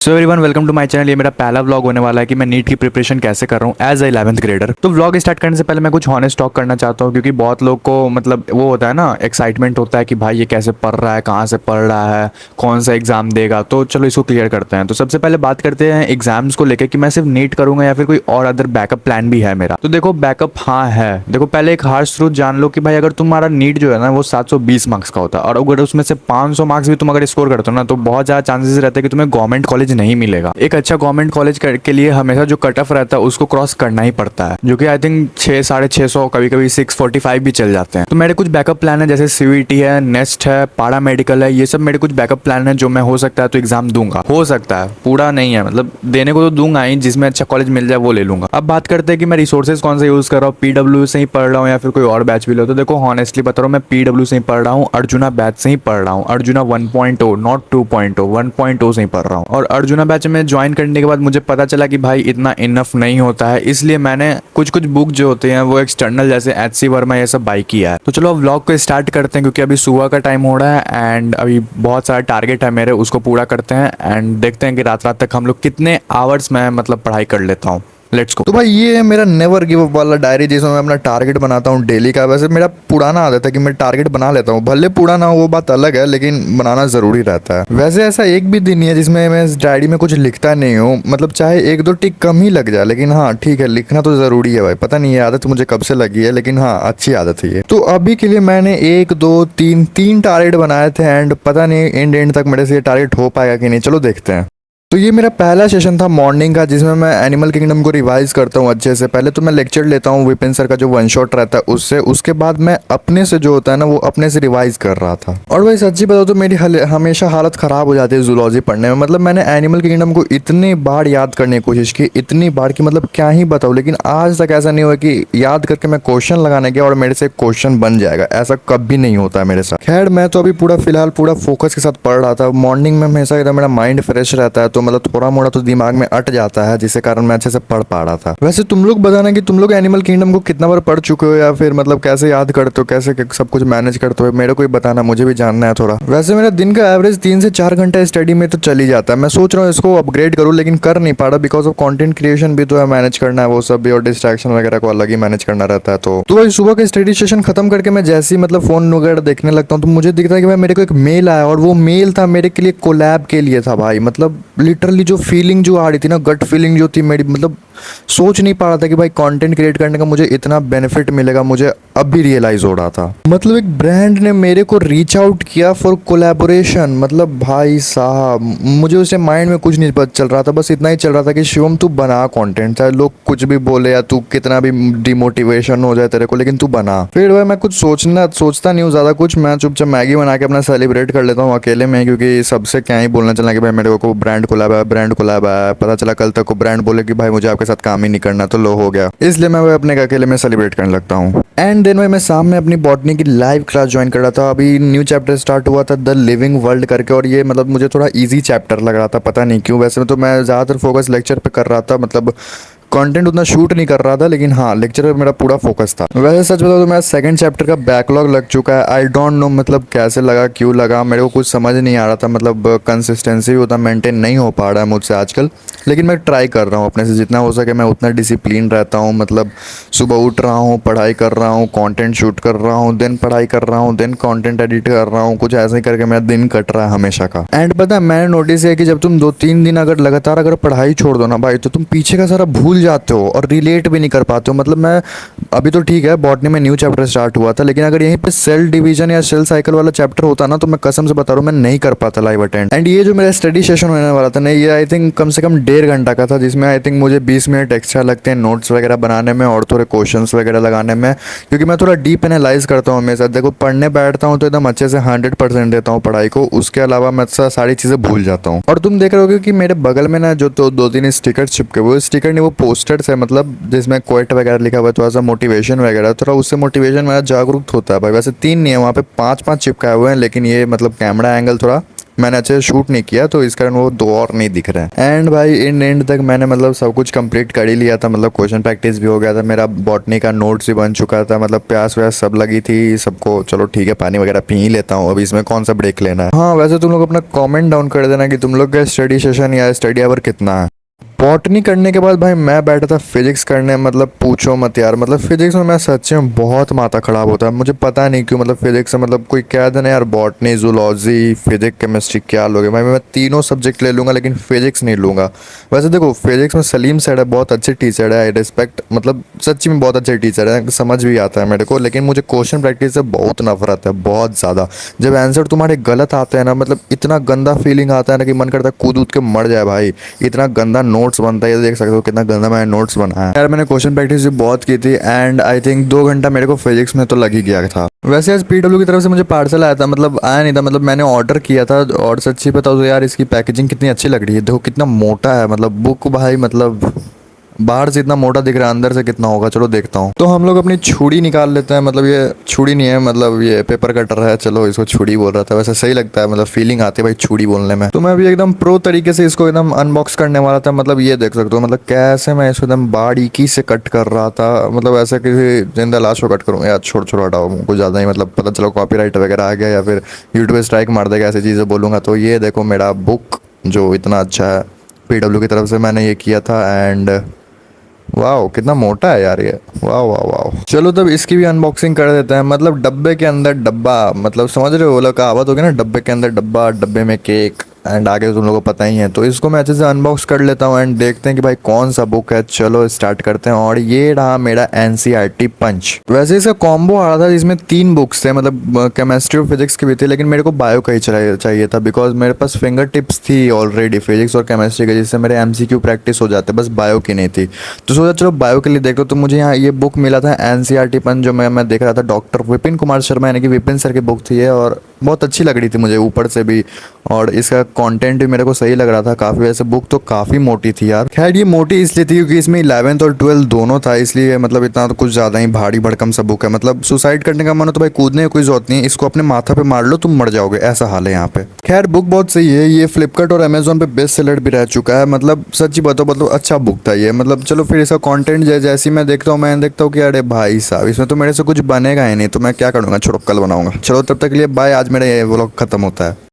So everyone welcome to my channel. ये मेरा पहला व्लॉग होने वाला है कि मैं नीट की प्रिपरेशन कैसे कर रहा हूँ एज ए 11th ग्रेडर। तो व्लॉग स्टार्ट करने से पहले मैं कुछ हॉनेस्ट टॉक करना चाहता हूँ, क्योंकि बहुत लोग को मतलब वो होता है ना, एक्साइटमेंट होता है कि भाई ये कैसे पढ़ रहा है, कहाँ से पढ़ रहा है, कौन सा एग्जाम देगा। तो चलो इसको क्लियर करते हैं। तो सबसे पहले बात करते हैं एग्जाम्स को लेकर कि मैं सिर्फ नीट करूंगा या फिर कोई और अदर बैकअप प्लान भी है मेरा। तो देखो बैकअप हाँ है। देखो पहले एक हार्श ट्रूथ जान लो कि भाई अगर तुम्हारा नीट जो है ना वो 720 मार्क्स का होता है, और अगर उसमें से 500 मार्क्स भी तुम अगर स्कोर करते हो ना, तो बहुत ज़्यादा चांसेस रहते हैं कि तुम्हें गवर्नमेंट कॉलेज नहीं मिलेगा। एक अच्छा गवर्नमेंट कॉलेज के लिए हमेशा जो कट ऑफ रहता है उसको क्रॉस करना ही पड़ता है, जो कि आई थिंक 600-650 कभी कभी 645 भी चल जाते हैं। तो मेरे कुछ बैकअप प्लान है, जैसे सीवीटी है, नेस्ट है, पारा मेडिकल है। ये सब मेरे कुछ बैकअप प्लान है जो मैं हो सकता है तो एग्जाम दूंगा। हो सकता है, पूरा नहीं है, मतलब देने को तो दूंगा ही, जिसमें अच्छा कॉलेज मिल जाए वो ले लूंगा। अब बात करते हैं कि मैं रिसोर्सेज कौन से यूज कर रहा हूँ, पीडब्ल्यू से ही पढ़ रहा हूँ या फिर कोई और बैच भी लो। तो देखो हॉनेस्टली बता रहा हूँ, मैं पीडब्ल्यू से ही पढ़ रहा हूँ, अर्जुना बैच से ही पढ़ रहा हूँ। अर्जुना 1.0 नॉट 2.0, 1.0 से ही पढ़ रहा हूँ। और अर्जुना बैच में ज्वाइन करने के बाद मुझे पता चला कि भाई इतना इनफ नहीं होता है, इसलिए मैंने कुछ कुछ बुक जो होते हैं वो एक्सटर्नल जैसे एच.सी. वर्मा ये सब बाई किया है। तो चलो व्लॉग को स्टार्ट करते हैं, क्योंकि अभी सुबह का टाइम हो रहा है एंड अभी बहुत सारा टारगेट है मेरे, उसको पूरा करते हैं एंड देखते हैं कि रात रात तक हम लोग कितने आवर्स में मतलब पढ़ाई कर लेता हूँ। Let's go. तो भाई ये है मेरा नेवर गिव अप वाला डायरी, जिसमें मैं अपना टारगेट बनाता हूँ डेली का। वैसे मेरा पुराना आदत है कि मैं टारगेट बना लेता हूँ, भले पुराना हो वो बात अलग है, लेकिन बनाना ज़रूरी रहता है। वैसे ऐसा एक भी दिन नहीं है जिसमें मैं इस डायरी में कुछ लिखता नहीं हूँ, मतलब चाहे एक दो टिक कम ही लग जाए, लेकिन हाँ ठीक है, लिखना तो ज़रूरी है भाई। पता नहीं ये आदत मुझे कब से लगी है, लेकिन हाँ अच्छी आदत है ये। तो अभी के लिए मैंने एक दो तीन टारगेट बनाए थे एंड पता नहीं एंड तक मेरे से ये टारगेट हो पाएगा कि नहीं, चलो देखते हैं। तो ये मेरा पहला सेशन था मॉर्निंग का, जिसमें मैं एनिमल किंगडम को रिवाइज करता हूँ अच्छे से। पहले तो मैं लेक्चर लेता हूँ विपिन सर का जो वन शॉट रहता है उससे, उसके बाद मैं अपने से जो होता है ना वो अपने से रिवाइज कर रहा था। और भाई सच्ची बताओ तो मेरी हमेशा हालत ख़राब हो जाती है जूलॉजी पढ़ने में। मतलब मैंने एनिमल किंगडम को इतनी बार याद करने की कोशिश की, इतनी बार कि मतलब क्या ही बताऊँ, लेकिन आज तक ऐसा नहीं हुआ कि याद करके मैं क्वेश्चन लगाने गया और मेरे से क्वेश्चन बन जाएगा। ऐसा कभी नहीं होता है मेरे साथ। खैर मैं तो अभी फिलहाल पूरा फोकस के साथ पढ़ रहा था। मॉर्निंग में हमेशा एकदम मेरा माइंड फ्रेश रहता है, तो मतलब थोड़ा मोड़ा तो दिमाग में अट जाता है, जिसके कारण मैं अच्छे से पढ़ पा रहा था। वैसे तुम लोग बताना कि तुम लोग एनिमल किंगडम को कितना बार पढ़ चुके हो, या फिर मतलब कैसे याद करते हो, कैसे सब कुछ मैनेज करते हो, मेरे को ही बताना, मुझे भी जानना है थोड़ा। वैसे मेरा दिन का एवरेज 3 से 4 घंटा स्टडी में तो चल ही जाता है। मैं सोच रहा हूँ इसको अपग्रेड करूँ, लेकिन कर नहीं पा रहा बिकॉज ऑफ कंटेंट क्रिएशन भी तो है, मैनेज करना है वो सब भी, और डिस्ट्रैक्शन वगैरह को अलग ही मैनेज करना रहता है। तो भाई सुबह का स्टडी सेशन खत्म करके मैं जैसे ही मतलब फोन वगैरह देखने लगता हूँ, तो मुझे दिखता है कि भाई मेरे को एक मेल आया, और वो मेल था मेरे के लिए कोलैब के लिए था भाई। मतलब लिटरली जो फीलिंग जो आ रही थी ना, गट फीलिंग जो थी मेरी, मतलब सोच नहीं पा रहा था कि भाई कंटेंट क्रिएट करने का मुझे इतना बेनिफिट मिलेगा, मुझे अब भी रियलाइज हो रहा था। मतलब एक ब्रांड ने मेरे को रीच आउट किया फॉर कोलैबोरेशन। मतलब भाई साहब मुझे उसे माइंड में कुछ नहीं पता चल रहा था, बस इतना ही चल रहा था कि शिवम तू बना कंटेंट, चाहे लोग कुछ भी बोले या तू कितना भी डिमोटिवेशन हो जाए तेरे को, लेकिन तू बना। फिर भाई मैं कुछ सोचता नहीं हूँ ज़्यादा कुछ, मैं चुपचाप मैगी बना के अपना सेलिब्रेट कर लेता हूँ अकेले में, क्योंकि सबसे क्या ही बोलना चलना कि भाई मेरे को ब्रांड कोलैब है, ब्रांड कोलैब है। पता चला कल तक को ब्रांड बोले कि भाई मुझे आपके साथ काम ही नहीं करना, तो लो हो गया। इसलिए मैं भाई अपने अकेले में सेलिब्रेट करने लगता हूँ। एंड देन भाई मैं शाम में अपनी बॉटनी की लाइव क्लास ज्वाइन कर रहा था। अभी न्यू चैप्टर स्टार्ट हुआ था, द लिविंग वर्ल्ड करके, और ये मतलब मुझे थोड़ा इजी चैप्टर लग रहा था, पता नहीं क्यों। वैसे तो मैं ज़्यादातर फोकस लेक्चर पे कर रहा था, मतलब कंटेंट उतना शूट नहीं कर रहा था, लेकिन हाँ लेक्चर पे मेरा पूरा फोकस था। वैसे सच बताओ तो मेरा सेकंड चैप्टर का बैकलॉग लग चुका है। आई डोंट नो मतलब कैसे लगा, क्यों लगा, मेरे को कुछ समझ नहीं आ रहा था। मतलब कंसिस्टेंसी उतना मेंटेन नहीं हो पा रहा है मुझसे आजकल, लेकिन मैं ट्राई कर रहा हूँ अपने से जितना हो सके। मैं उतना डिसिप्लिन रहता हूँ, मतलब सुबह उठ रहा हूँ, पढ़ाई कर रहा हूँ, कंटेंट शूट कर रहा हूँ, देन पढ़ाई कर रहा हूँ, देन कंटेंट एडिट कर रहा हूँ। कुछ ऐसे ही करके मेरा दिन कट रहा है हमेशा का। एंड पता है मैंने नोटिस है कि जब तुम 2-3 दिन अगर लगातार अगर पढ़ाई छोड़ दो ना भाई, तो तुम पीछे का सारा भूल जाते हो और रिलेट भी नहीं कर पाते हो। मतलब मैं अभी तो ठीक है बॉटनी में न्यू चैप्टर स्टार्ट हुआ था, लेकिन अगर यहीं पे सेल डिवीजन या सेल साइकिल वाला चैप्टर होता ना, तो मैं कसम से बता रहा हूँ मैं नहीं कर पाता लाइव अटेंड। एंड ये जो मेरा स्टडी सेशन होने वाला था ना, ये आई थिंक कम से कम 1.5 घंटा का था, जिसमें आई थिंक मुझे 20 मिनट एक्स्ट्रा लगते हैं नोट्स वगैरह बनाने में और थोड़े क्वेश्चंस वगैरह लगाने में, क्योंकि मैं थोड़ा डीप एनालाइज करता हूँ हमेशा। देखो पढ़ने बैठता हूँ तो एकदम अच्छे से 100% देता हूँ पढ़ाई को, उसके अलावा मैं सारी चीज़ें भूल जाता हूँ। और तुम देख रहे होगे कि मेरे बगल में ना जो तो 2-3 स्टिकर चिपके हुए, स्टिकर नहीं वो पोस्टर्स है, मतलब जिसमें क्वेट वगैरह लिखा हुआ है, थोड़ा सा मोटिवेशन वगैरह, थोड़ा उससे मोटिवेशन मेरा जागरूक होता है भाई। वैसे 3 नहीं है, वहाँ पे 5-5 चिपकाए हुए हैं, लेकिन ये मतलब कैमरा एंगल थोड़ा मैंने अच्छे से शूट नहीं किया तो इस कारण वो 2 और नहीं दिख रहे हैं। एंड भाई इन एंड तक मैंने मतलब सब कुछ कंप्लीट कर ही लिया था, मतलब क्वेश्चन प्रैक्टिस भी हो गया था, मेरा बॉटनी का नोट्स भी बन चुका था, मतलब प्यास व्यास सब लगी थी सबको। चलो ठीक है, पानी वगैरह पी ही लेता हूँ, अभी इसमें कौन सा ब्रेक लेना है। हाँ वैसे तुम लोग अपना कमेंट डाउन कर देना कि तुम लोग का स्टडी सेशन या स्टडी आवर कितना है। बॉटनी करने के बाद भाई मैं बैठा था फिजिक्स करने, मतलब पूछो मत यार, मतलब फिजिक्स में मैं सच्ची में बहुत माथा खराब होता है, मुझे पता नहीं क्यों। मतलब फिजिक्स में मतलब कोई कह देना यार बॉटनी जूलॉजी फिजिक्स केमिस्ट्री क्या लोगे भाई, मैं तीनों सब्जेक्ट ले लूँगा लेकिन फिजिक्स नहीं लूँगा। वैसे देखो फिजिक्स में सलीम सर है, बहुत अच्छे टीचर है, आई रिस्पेक्ट, मतलब सच्ची में बहुत अच्छे टीचर है, समझ भी आता है मेरे को। लेकिन मुझे क्वेश्चन प्रैक्टिस से बहुत नफरत है, बहुत ज़्यादा। जब आंसर तुम्हारे गलत आते हैं ना, मतलब इतना गंदा फीलिंग आता है ना कि मन करता है कूद उद के मर जाए भाई, इतना गंदा नोट्स बनता है। ये देख सकते हो कितना गंदा मैंने नोट्स बनाया है यार। मैंने क्वेश्चन प्रैक्टिस भी बहुत की थी एंड आई थिंक 2 घंटा मेरे को फिजिक्स में तो लग ही गया था। वैसे आज पीडब्ल्यू की तरफ से मुझे पार्सल आया था, मतलब आया नहीं था, मतलब मैंने ऑर्डर किया था। और सच्ची बताओ तो यार इसकी पैकेजिंग कितनी अच्छी लग रही है, देखो कितना मोटा है, मतलब बुक भाई, मतलब बाहर से इतना मोटा दिख रहा है, अंदर से कितना होगा चलो देखता हूँ। तो हम लोग अपनी छुरी निकाल लेते हैं, मतलब ये छुरी नहीं है, मतलब ये पेपर कटर है, चलो इसको छुरी बोल रहा था, वैसे सही लगता है, मतलब फीलिंग आती है भाई छुरी बोलने में। तो मैं अभी एकदम प्रो तरीके से इसको एकदम अनबॉक्स करने वाला था, मतलब ये देख सकते हो, मतलब कैसे मैं इसको एकदम बारीकी से कट कर रहा था, मतलब ऐसे किसी जिंदा लाश को कट करूँ यार। छोड़ छोड़ हटाओ, कुछ ज़्यादा ही मतलब पता चलो कॉपीराइट वगैरह आ गया या फिर यूट्यूब स्ट्राइक मार देगा ऐसी चीज़ें बोलूँगा। तो ये देखो मेरा बुक जो इतना अच्छा है, पीडब्ल्यू की तरफ से मैंने ये किया था। एंड वाह कितना मोटा है यार ये, वाह वाह वाह। चलो तब इसकी भी अनबॉक्सिंग कर देते हैं। मतलब डब्बे के अंदर डब्बा, मतलब समझ रहे हो, वो लोग कहावत हो गया ना, डब्बे के अंदर डब्बा डब्बे में केक, एंड आगे तुम लोगों को पता ही है। तो इसको मैं अच्छे से अनबॉक्स कर लेता हूँ एंड देखते हैं कि भाई कौन सा बुक है। चलो स्टार्ट करते हैं। और ये रहा मेरा एनसीईआरटी पंच। वैसे इसका कॉम्बो आ रहा था जिसमें 3 बुक्स थे, मतलब केमिस्ट्री और फिजिक्स की भी थी, लेकिन मेरे को बायो का ही चाहिए था बिकॉज मेरे पास फिंगर टिप्स थी ऑलरेडी फिजिक्स और केमिस्ट्री के, जिससे मेरे एमसीक्यू प्रैक्टिस हो जाते, बस बायो की नहीं थी। तो सोचा चलो बायो के लिए देख लो। तो मुझे यहाँ ये बुक मिला था एनसीईआरटी पंच, जो मैं देख रहा था, डॉक्टर विपिन कुमार शर्मा यानी कि विपिन सर की बुक थी ये, और बहुत अच्छी लग रही थी मुझे ऊपर से भी, और इसका कंटेंट भी मेरे को सही लग रहा था काफ़ी। वैसे बुक तो काफ़ी मोटी थी यार, खैर ये मोटी इसलिए थी क्योंकि इसमें 11th और 12th दोनों था, इसलिए मतलब इतना तो कुछ ज़्यादा ही भारी भड़कम सा बुक है। मतलब सुसाइड करने का मन हो तो भाई कूदने की कोई जरूरत नहीं है, इसको अपने माथा पे मार लो तुम मर जाओगे, ऐसा हाल है यहाँ पे। खैर बुक बहुत सही है, ये फ्लिपकार्ट और अमेजोन पे बेस्ट सेलर भी रह चुका है, मतलब सच्ची बताओ मतलब अच्छा बुक था ये। मतलब चलो फिर इसका कंटेंट जैसे मैं देखता हूँ, मैं देखता हूँ कि अरे भाई साहब इसमें तो मेरे से कुछ बनेगा ही नहीं, तो मैं क्या करूँगा, छोड़ो कल बनाऊंगा। चलो तब तक के लिए बाय, आज मेरा ये व्लॉग खत्म होता है।